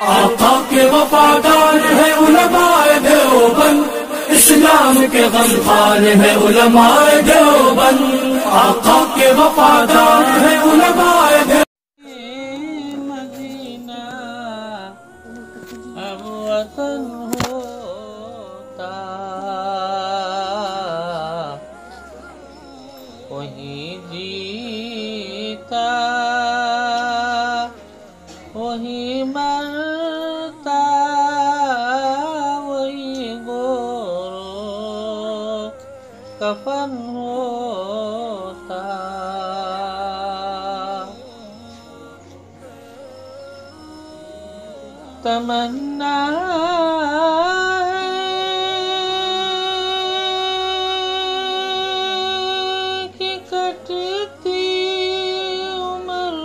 आका के वफादार है उलमाए देवबंद, इस्लाम के गमखार है उलमाए देवबंद। आका के वफादार है उलमाए देवबंद। मदीना अब वतन होता, वही जीता वही मरता, वही गोरो कफन होता। तमन्ना है कि कटती उम्र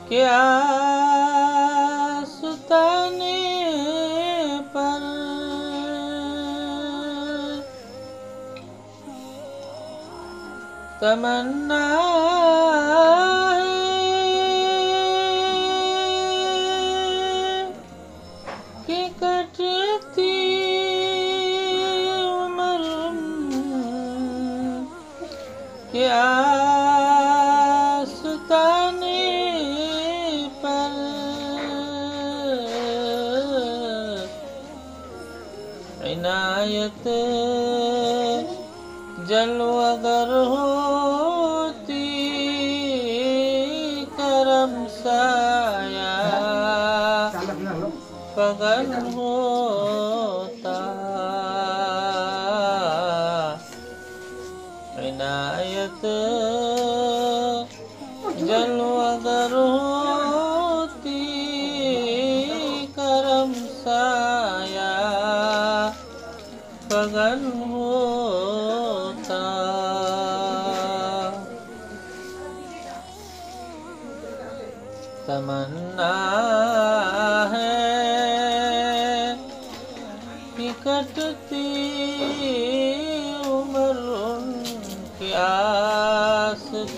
क्या सुताने पर, तमन्ना कि कटती उम्र क्या सुताने पर, इनायत जलो अगर होती, करम साया पगन होता। इनायत जलो अगर होती, करम साया पगन होता। तमन्ना है कि कटती उम्र उनके आस्ताने